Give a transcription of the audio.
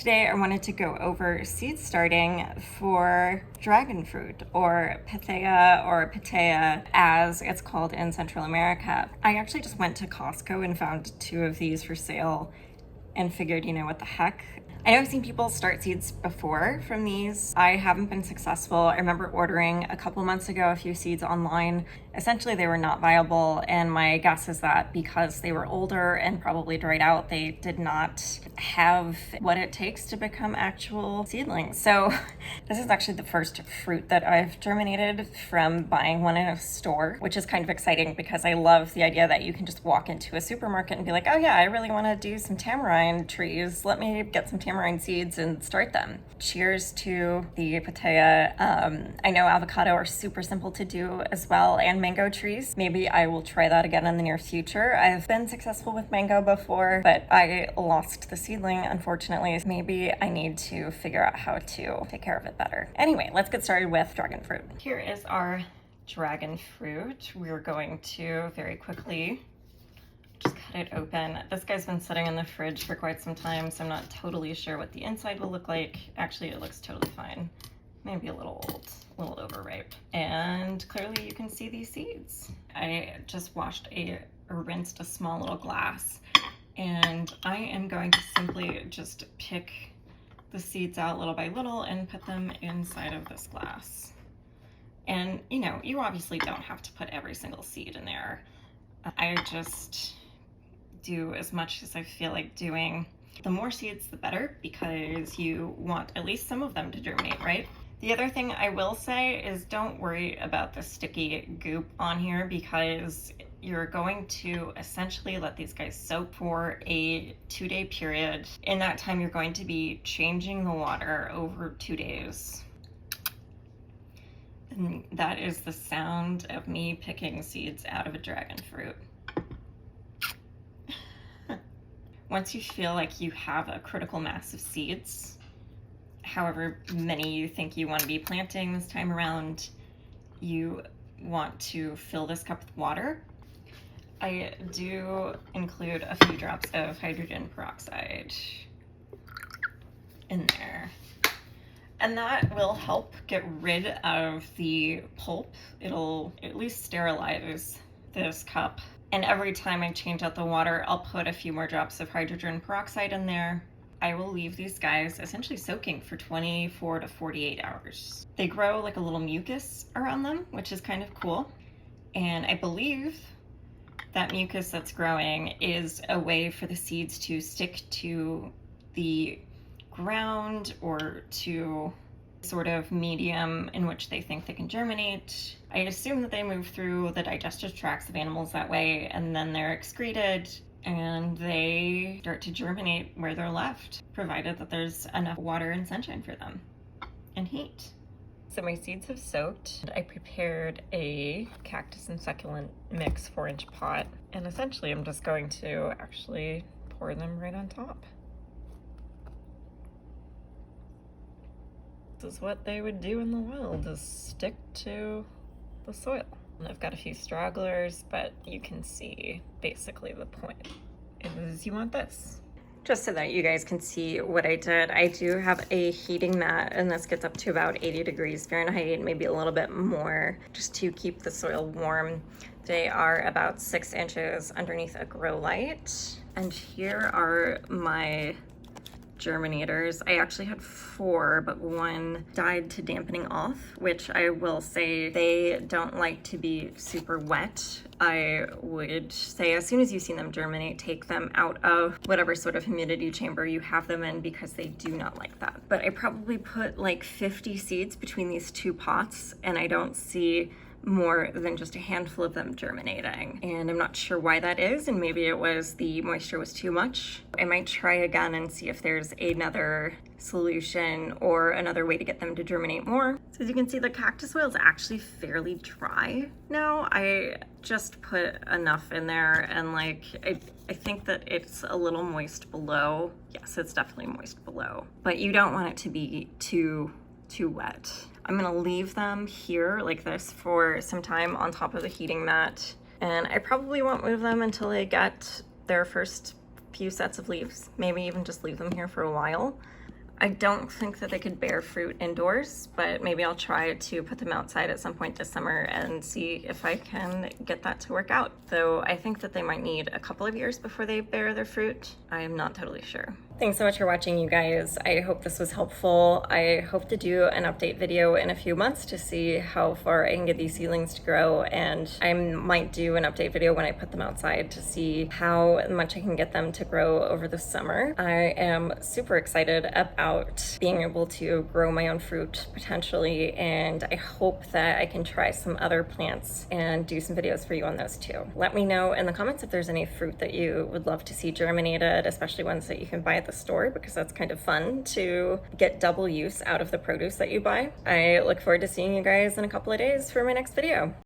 Today I wanted to go over seed starting for dragon fruit, or Pithea, or Pitaya as it's called in Central America. I actually just went to Costco and found 2 of these for sale and figured, what the heck. I know I've seen people start seeds before from these. I haven't been successful. I remember ordering a couple months ago a few seeds online. Essentially, they were not viable, and my guess is that because they were older and probably dried out, they did not have what it takes to become actual seedlings. So this is actually the first fruit that I've germinated from buying one in a store, which is kind of exciting because I love the idea that you can just walk into a supermarket and be like, oh yeah, I really want to do some tamarind trees. Let me get some tamarind seeds and start them. Cheers to the Pitaya. I know avocado are super simple to do as well, and mango trees. Maybe I will try that again in the near future. I've been successful with mango before, but I lost the seedling, unfortunately. Maybe I need to figure out how to take care of it better. Anyway, let's get started with dragon fruit. Here is our dragon fruit. We're going to very quickly just cut it open. This guy's been sitting in the fridge for quite some time, so I'm not totally sure what the inside will look like. Actually, it looks totally fine. Maybe a little old, a little overripe. And clearly you can see these seeds. I just rinsed a small little glass, and I am going to simply just pick the seeds out little by little and put them inside of this glass. And you obviously don't have to put every single seed in there. I just do as much as I feel like doing. The more seeds, the better, because you want at least some of them to germinate, right? The other thing I will say is don't worry about the sticky goop on here, because you're going to essentially let these guys soak for a 2-day period. In that time, you're going to be changing the water over 2 days. And that is the sound of me picking seeds out of a dragon fruit. Once you feel like you have a critical mass of seeds, however many you think you want to be planting this time around, you want to fill this cup with water. I do include a few drops of hydrogen peroxide in there. And that will help get rid of the pulp. It'll at least sterilize this cup. And every time I change out the water, I'll put a few more drops of hydrogen peroxide in there. I will leave these guys essentially soaking for 24 to 48 hours. They grow like a little mucus around them, which is kind of cool. And I believe that mucus that's growing is a way for the seeds to stick to the ground or to sort of medium in which they think they can germinate. I assume that they move through the digestive tracts of animals that way, and then they're excreted and they start to germinate where they're left, provided that there's enough water and sunshine for them and heat. So my seeds have soaked. I prepared a cactus and succulent mix 4-inch pot, and essentially I'm just going to actually pour them right on top. This is what they would do in the wild, is stick to the soil. And I've got a few stragglers, but you can see basically the point is you want this. Just so that you guys can see what I did, I do have a heating mat, and this gets up to about 80 degrees Fahrenheit, maybe a little bit more, just to keep the soil warm. They are about 6 inches underneath a grow light. And here are my germinators. I actually had 4, but 1 died to dampening off, which I will say they don't like to be super wet. I would say as soon as you see them germinate, take them out of whatever sort of humidity chamber you have them in, because they do not like that. But I probably put like 50 seeds between these 2 pots, and I don't see more than just a handful of them germinating. And I'm not sure why that is, and maybe it was the moisture was too much. I might try again and see if there's another solution or another way to get them to germinate more. So as you can see, the cactus soil is actually fairly dry now. I just put enough in there, and I think that it's a little moist below. Yes, it's definitely moist below, but you don't want it to be too wet. I'm gonna leave them here like this for some time on top of the heating mat, and I probably won't move them until they get their first few sets of leaves. Maybe even just leave them here for a while. I don't think that they could bear fruit indoors, but maybe I'll try to put them outside at some point this summer and see if I can get that to work out. Though I think that they might need a couple of years before they bear their fruit. I am not totally sure. Thanks so much for watching, you guys. I hope this was helpful. I hope to do an update video in a few months to see how far I can get these seedlings to grow, and I might do an update video when I put them outside to see how much I can get them to grow over the summer. I am super excited about being able to grow my own fruit potentially, and I hope that I can try some other plants and do some videos for you on those too. Let me know in the comments if there's any fruit that you would love to see germinated, especially ones that you can buy at the store, because that's kind of fun to get double use out of the produce that you buy. I look forward to seeing you guys in a couple of days for my next video.